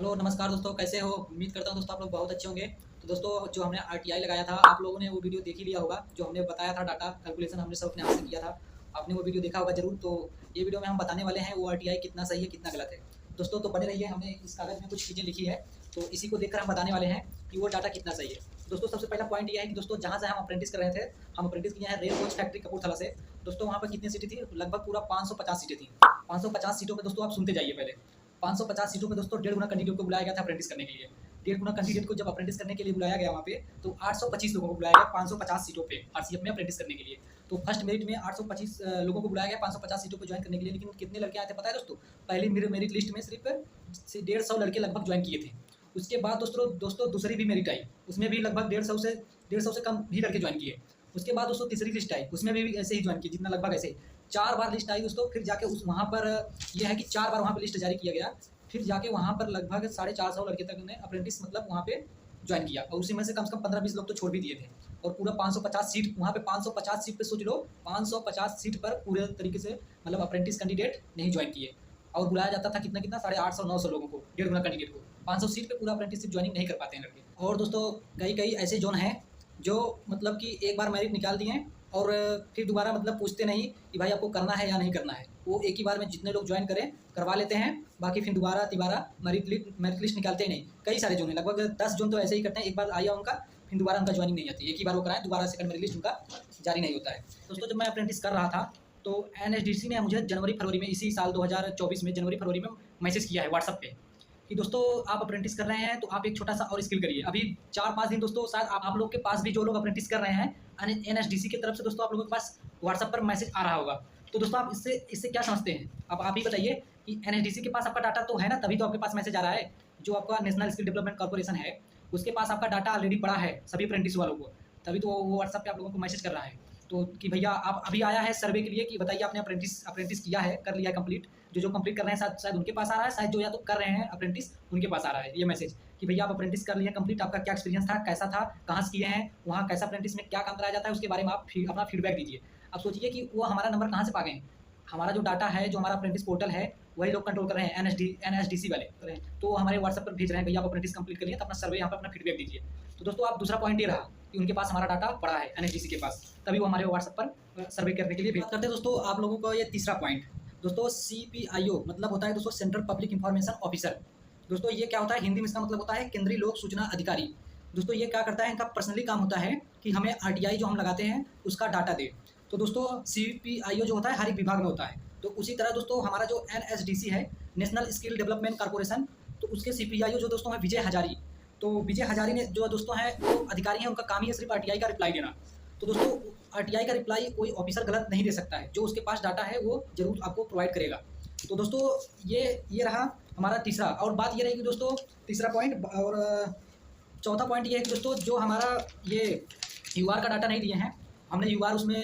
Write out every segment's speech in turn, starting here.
Hello नमस्कार दोस्तों, कैसे हो? उम्मीद करता हूँ दोस्तों आप लोग बहुत अच्छे होंगे। तो दोस्तों जो हमने आरटीआई लगाया था, आप लोगों ने वो वीडियो देख ही लिया होगा। जो हमने बताया था डाटा कैलकुलेशन हमने सब अपने हाथ से किया था। आपने वो वीडियो देखा होगा ज़रूर। तो ये वीडियो में हम बताने वाले हैं वो आरटीआई कितना सही है कितना गलत है। दोस्तों तो बने रहिए, हमने इस कागज़ में कुछ चीज़ें लिखी है, तो इसी को देखकर हम बताने वाले हैं कि वो डाटा कितना सही है। दोस्तों सबसे पहला पॉइंट ये है कि दोस्तों जहाँ से हम अप्रेंटिस कर रहे थे, हम अप्रेंटिस किए हैं रेल कोच फैक्ट्री कपूरथला से। दोस्तों वहाँ पर कितनी सीटें थी? लगभग पूरा 550 सीटें थी। 550 सीटों पे दोस्तों आप सुनते जाइए पहले। 550 सीटों पे दोस्तों 1.5 गुना कैंडिडेट को बुलाया गया था अप्रेंटिस करने के लिए। 1.5 गुना कैंडिडेट को जब अप्रेंटिस करने के लिए बुलाया गया वहाँ पे, तो 825 लोगों को बुलाया गया 550 सीटों पे आरसीएफ में अप्रेंटिस करने के लिए। तो फर्स्ट मेरिट में 825 लोगों को बुलाया गया 550 सीटों पे ज्वाइन करने के लिए। लेकिन कितने लड़के आए थे पता है दोस्तों? पहली मेरिट लिस्ट में सिर्फ 150 लड़के लगभग ज्वाइन किए थे। उसके बाद दोस्तों दूसरी भी मेरिट आई, उसमें भी लगभग 150 से कम भी लड़के ज्वाइन किए। उसके बाद दोस्तों तीसरी लिस्ट आई, उसमें भी ऐसे ही ज्वाइन किए जितना लगभग ऐसे ही। 4 बार लिस्ट आई दोस्तों, फिर जाके उस वहाँ पर यह है कि 4 बार वहाँ पर लिस्ट जारी किया गया। फिर जाके वहाँ पर लगभग 450 लड़के तक ने अप्रेंटिस मतलब वहाँ पे ज्वाइन किया, और उसी में से कम 15-20 लोग तो छोड़ भी दिए थे। और पूरा 550 सीट वहाँ पे 550 सीट पे सोच लो, 550 सीट पर पूरे तरीके से मतलब अप्रेंटिस कैंडिडेट नहीं ज्वाइन किए। और बुलाया जाता था कितना कितना 850-900 लोगों को, 1.5 गुना कैंडिडेट को। 500 सीट पे पूरा अप्रेंटिसशिप ज्वाइनिंग नहीं कर पाते हैं लड़के। और दोस्तों कई कई ऐसे जोन हैं जो मतलब कि एक बार मेरिट निकाल दिए और फिर दोबारा मतलब पूछते नहीं कि भाई आपको करना है या नहीं करना है। वो एक ही बार में जितने लोग ज्वाइन करें करवा लेते हैं, बाकी फिर दोबारा मेरिट लिस्ट निकालते ही नहीं। कई सारे जोन हैं, लगभग 10 जोन तो ऐसे ही करते हैं, एक बार आया उनका फिर दोबारा उनका ज्वाइनिंग नहीं आती। एक ही बार वो कराएं, दोबारा सेकंड मेरिट लिस्ट उनका जारी नहीं होता है। दोस्तों जब मैं अप्रेंटिस कर रहा था तो एनएसडीसी ने मुझे जनवरी-फरवरी में, इसी साल 2024 में जनवरी-फरवरी में मैसेज किया है व्हाट्सएप पे कि दोस्तों आप अप्रेंटिस कर रहे हैं तो आप एक छोटा-सा और स्किल करिए। अभी 4-5 दिन दोस्तों शायद आप लोग के पास भी, जो लोग अप्रेंटिस कर रहे हैं एनएसडीसी की तरफ से, दोस्तों आप लोगों के पास व्हाट्सएप पर मैसेज आ रहा होगा। तो दोस्तों आप इससे क्या समझते हैं? अब आप ही बताइए कि एनएसडीसी के पास आपका डाटा तो है ना, तभी तो आपके पास मैसेज आ रहा है। जो आपका नेशनल स्किल डेवलपमेंट कॉर्पोरेशन है, उसके पास आपका डाटा ऑलरेडी पड़ा है सभी अप्रेंटिस वालों को, तभी तो वो व्हाट्सएप पे आप लोगों को मैसेज कर रहा है। तो कि भैया आप अभी आया है सर्वे के लिए कि बताइए आपने अप्रेंटिस किया है, कर लिया है कंप्लीट। जो कंप्लीट कर रहे हैं शायद उनके पास आ रहा है, शायद जो या तो कर रहे हैं अप्रेंटिस उनके पास आ रहा है ये मैसेज कि भैया आप अप्रेंटिस कर लिए कंप्लीट, आपका क्या एक्सपीरियंस था, कैसा था, कहाँ से किए हैं, वहाँ कैसा अप्रेंटिस में क्या काम कराया जाता है, उसके बारे में आप अपना फीडबैक दीजिए। अब सोचिए कि वो हमारा नंबर कहाँ से पा गए हैं? हमारा जो डाटा है, जो हमारा अप्रेंटिस पोर्टल है, वही लोग कंट्रोल कर रहे हैं, एनएसडीसी वाले कर रहे हैं। तो वो हमारे व्हाट्सएप पर भेज रहे हैं भैया आप अप्रेंटिस कंप्लीट कर लिए, तो अपना सर्वे यहाँ पर अपना फीडबैक दीजिए। तो दोस्तों आप दूसरा पॉइंट ये रहा कि उनके पास हमारा डाटा पड़ा है एनएसडीसी के पास, तभी वो हमारे व्हाट्सएप पर सर्वे करने के लिए भेज करते हैं। दोस्तों आप लोगों का ये तीसरा पॉइंट, दोस्तों सीपीआईओ मतलब होता है दोस्तों सेंट्रल पब्लिक इंफॉर्मेशन ऑफिसर। दोस्तों ये क्या होता है? हिंदी में इसका मतलब होता है केंद्रीय लोक सूचना अधिकारी। दोस्तों ये क्या करता है? इनका पर्सनली काम होता है कि हमें आरटीआई जो हम लगाते हैं उसका डाटा दे। तो दोस्तों सीपीआईओ जो होता है हर एक विभाग में होता है। तो उसी तरह दोस्तों हमारा जो एनएसडीसी है, नेशनल स्किल डेवलपमेंट कॉर्पोरेशन, तो उसके सीपीआईओ जो दोस्तों है विजय हजारी। तो विजय हजारी ने जो दोस्तों है वो अधिकारी हैं, उनका काम ही है सिर्फ आरटीआई का रिप्लाई देना। तो दोस्तों आरटीआई का रिप्लाई कोई ऑफिसर गलत नहीं दे सकता है, जो उसके पास डाटा है वो जरूर आपको प्रोवाइड करेगा। तो दोस्तों ये रहा हमारा तीसरा। और बात ये रहेगी दोस्तों, तीसरा पॉइंट। और चौथा पॉइंट ये है कि दोस्तों जो हमारा ये यूआर का डाटा नहीं दिए हैं, हमने यूआर उसमें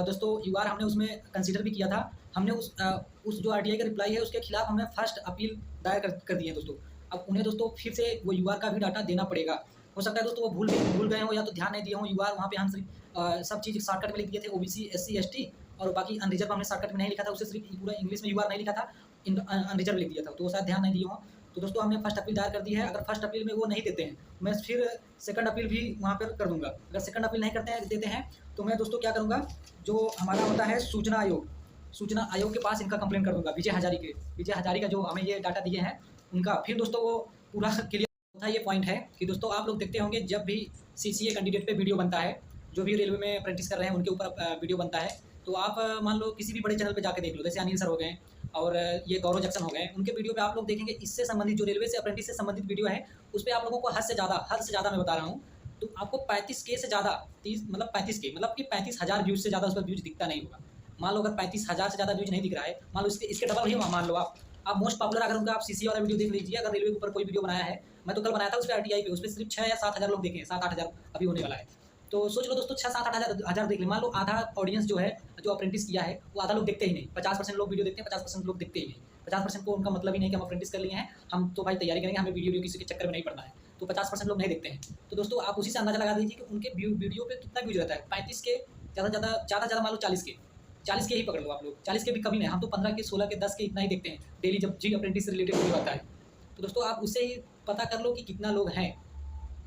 दोस्तों यूआर हमने उसमें कंसीडर भी किया था। हमने उस जो आरटीआई का रिप्लाई है उसके खिलाफ हमने फर्स्ट अपील दायर कर दी है दोस्तों। अब उन्हें दोस्तों फिर से वो यूआर का भी डाटा देना पड़ेगा। हो सकता है दोस्तों वो भूल गए हों या तो ध्यान नहीं दिए हों। यूआर वहाँ पे हम सिर्फ सब चीज़ शॉर्टकट में लिख दिए थे, ओबीसी एससी एसटी, और बाकी अनरिजर्व हमने शॉर्टकट में नहीं लिखा था, उसे सिर्फ पूरा इंग्लिश में यूआर नहीं लिखा था, अनरिजर्व लिख दिया था, तो वो शायद ध्यान नहीं दिए हों। तो दोस्तों हमने फर्स्ट अपील दायर कर दी है। अगर फर्स्ट अपील में वो नहीं देते हैं, मैं फिर सेकंड अपील भी वहाँ पर कर दूंगा। अगर सेकंड अपील नहीं देते हैं तो मैं दोस्तों क्या करूँगा, जो हमारा होता है सूचना आयोग के पास इनका कंप्लेन कर दूंगा, विजय हजारी का जो हमें ये डाटा दिए हैं उनका। फिर दोस्तों वो पूरा क्लियर होता है। ये पॉइंट है कि दोस्तों आप लोग देखते होंगे जब भी सीसीए कैंडिडेट पे वीडियो बनता है, जो भी रेलवे में अप्रेंटिस कर रहे हैं उनके ऊपर वीडियो बनता है, तो आप मान लो किसी भी बड़े चैनल पे जाके देख लो, जैसे अनिल सर हो गए और ये गौरव जक्सन हो गए, उनके वीडियो पे आप लोग देखेंगे इससे संबंधित, जो रेलवे से अप्रेंटिस से संबंधित वीडियो है, उस पर आप लोगों को हद से ज़्यादा मैं बता रहा हूँ, तो आपको 35K से ज़्यादा, 30 मतलब 35K मतलब कि 35,000 व्यूज़ से ज़्यादा उस पर व्यूज़ दिखता नहीं होगा। मान लो अगर 35,000 से ज़्यादा व्यूज नहीं दिख रहा है, मान लो इसके डबल ही मान लो आप मोस्ट पॉपुलर अगर उनका आप सीसी वाला वीडियो देख लीजिए। अगर रेलवे के ऊपर कोई वीडियो बनाया है, मैं तो कल बनाया था उस पर आरटीआई पे, उस पर सिर्फ 6 या 7 हज़ार लोग देखे हैं, 7-8 हज़ार अभी होने वाला है। तो सोच लो दोस्तों 6-7 हज़ार देख ले, मान लो आधा ऑडियंस जो है जो अप्रेंटिस किया है वो आधा लोग देखते ही नहीं। 50% लोग वीडियो देखते हैं, 50% लोग देखते ही नहीं। 50% को उनका मतलब ही नहीं कि हम अप्रेंटिस कर लिए हैं, हम तो भाई तैयारी करेंगे, हमें वीडियो किसी के चक्कर में नहीं पड़ना है। तो 50% लोग नहीं देखते हैं। तो दोस्तों आप उसी से अंदाजा लगा दीजिए कि उनके वीडियो पे कितना व्यूज रहता है। 35K ज़्यादा मान लो 40K ही पकड़ लो आप लोग, 40K भी कमी नहीं। हम तो 15K 16K 10K इतना ही देखते हैं डेली, जब जी अप्रेंटिस से रिलेटेड वीडियो आता है। तो दोस्तों आप उससे ही पता कर लो कि कितना लोग हैं।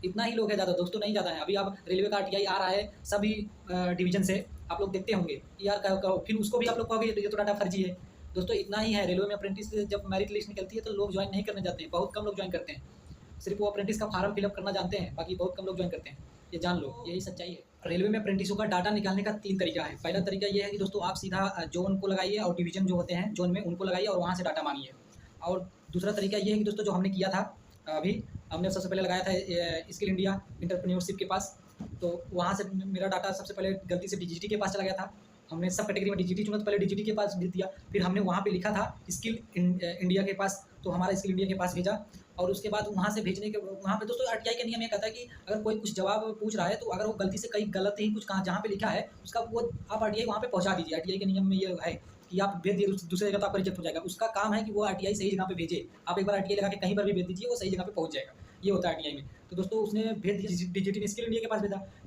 इतना ही लोग है, ज़्यादा दोस्तों नहीं ज़्यादा है। अभी आप रेलवे का आरटीआई आ रहा है सभी डिवीजन से, आप लोग देखते होंगे कि यार फिर उसको भी आप लोग कहोगे ये तो डाटा फर्जी है। दोस्तों इतना ही है, रेलवे में अप्रेंटिस जब मेरिट लिस्ट निकलती है तो लोग ज्वाइन नहीं करने जाते हैं, बहुत कम लोग ज्वाइन करते हैं। सिर्फ वो अप्रेंटिस का फॉर्म फिलअप करना जानते हैं, बाकी बहुत कम लोग ज्वाइन करते हैं, ये जान लो, यही सच्चाई है। रेलवे में अप्रेंटिसों का डाटा निकालने का 3 तरीका है। पहला तरीका ये है कि दोस्तों आप सीधा जोन को लगाइए और डिवीजन जो होते हैं जोन में उनको लगाइए और वहाँ से डाटा मांगिए। और दूसरा तरीका ये है कि दोस्तों जो हमने किया था अभी, हमने सबसे पहले लगाया था स्किल इंडिया एंटरप्रेन्योरशिप के पास, तो वहाँ से मेरा डाटा सबसे पहले गलती से डीजीटी के पास चला गया था। हमने सब कैटेगरी में डीजीटी चुना तो पहले डीजीटी के पास भेज दिया, फिर हमने वहाँ पे लिखा था स्किल इंडिया के पास, तो हमारा स्किल इंडिया के पास भेजा। और उसके बाद वहाँ से भेजने के वहाँ पे दोस्तों आरटीआई का नियम ये कहता है कि अगर कोई कुछ जवाब पूछ रहा है तो अगर वो गलती से कहीं गलत ही कुछ कहाँ जहाँ पे लिखा है उसका वो आप आरटीआई वहाँ पे पहुँचा दीजिए। आरटीआई के नियम में ये है कि आप भेज दिए दूसरी जगह तो आपका रिजेक्ट हो जाएगा। उसका काम है कि वो आरटीआई सही जगह पे भेजे। आप एक बार आरटीआई लगा के कहीं पर भी भेज दीजिए, वो सही जगह पे पहुँच जाएगा, ये होता है आरटीआई में। तो दोस्तों उसने भेज दिया, डीजीटी ने स्किल इंडिया के पास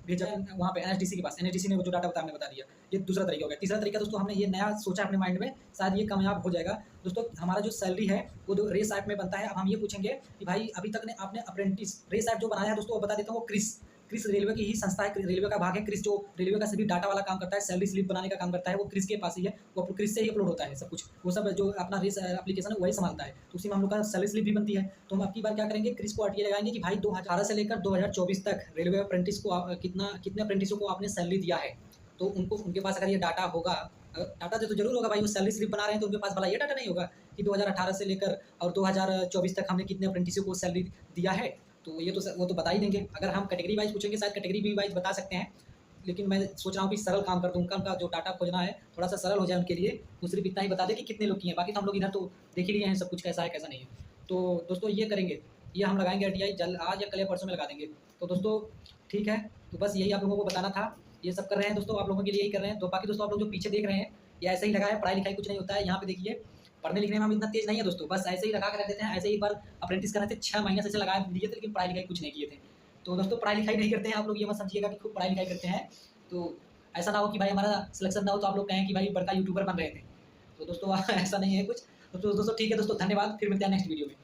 भेजा वहाँ पे एनएचडीसी के पास, एनएचडीसी ने वो जो डाटा हमने बता दिया। ये दूसरा तरीका हो गया। तीसरा तरीका दोस्तों हमने ये नया सोचा अपने माइंड में, शायद ये कामयाब हो जाएगा। दोस्तों हमारा जो सैलरी है वो रेस ऐप में बनता है। अब हम ये पूछेंगे कि भाई अभी तक ने आपने अप्रेंटिस रेस ऐप जो बनाया है दोस्तों, वो बता देता हूँ, वो क्रिस रेलवे की ही संस्था है, रेलवे का भाग है क्रिस, जो रेलवे का सभी डाटा वाला काम करता है, सैलरी स्लिप बनाने का काम करता है, वो क्रिस के पास ही है, वो क्रिस से ही अपलोड होता है सब कुछ। वो सब जो अपना रेस एप्लीकेशन है वही संभालता है, तो उसी में हम लोग का सैलरी स्लिप भी बनती है। तो हम आपकी बार क्या करेंगे, क्रिस को आरटीआई लगाएंगे कि भाई 2018 से लेकर 2024 तक रेलवे अप्रेंटिस को कितने अप्रेंटिसों को आपने सैलरी दिया है। तो उनके पास अगर ये डाटा होगा, डाटा तो जरूर होगा भाई, वो सैलरी स्लिप बना रहे हैं तो उनके पास भला ये डाटा नहीं होगा कि 2018 से लेकर और 2024 तक हमने कितने अप्रेंटिसों को सैलरी दिया है। तो ये तो वो तो बता ही देंगे। अगर हम कैटेगरी वाइज पूछेंगे शायद कैटेगरी भी वाइज बता सकते हैं, लेकिन मैं सोच रहा हूँ कि सरल काम कर दूँ, उनका जो डाटा खोजना है थोड़ा सा सरल हो जाए उनके लिए। वो सिर्फ इतना ही बता दें कि कितने लोग किए हैं, बाकी तो हम लोग इधर तो देख ही लिए हैं सब कुछ कैसा है कैसा नहीं है। तो दोस्तों ये करेंगे, ये हम लगाएंगे आरटीआई जल्द, आज या कल या परसों में लगा देंगे। तो दोस्तों ठीक है, तो बस यही आप लोगों को बताना था, ये सब कर रहे हैं दोस्तों, आप लोगों के लिए यही कर रहे हैं। तो बाकी दोस्तों आप लोग जो पीछे देख रहे हैं ये ऐसे ही लगा है, पढ़ाई लिखाई कुछ नहीं होता है। यहाँ पे देखिए पढ़ने लिखने में हम इतना तेज नहीं है दोस्तों, बस ऐसे ही लगा कर रख देते हैं। ऐसे ही एक बार अप्रेंटिस कर रहे थे, 6 महीने से लगा लिए थे, लेकिन पढ़ाई लिखाई कुछ नहीं किए थे। तो दोस्तों पढ़ाई लिखाई नहीं करते हैं आप लोग, ये मत समझिएगा कि खूब पढ़ाई लिखाई करते हैं। तो ऐसा ना हो कि भाई हमारा सिलेक्शन ना हो तो आप लोग कहें कि भाई बड़का यूट्यूबर बन रहे थे। तो दोस्तों ऐसा नहीं है कुछ। तो दोस्तों ठीक है दोस्तों, धन्यवाद, फिर मिलते हैं नेक्स्ट वीडियो में।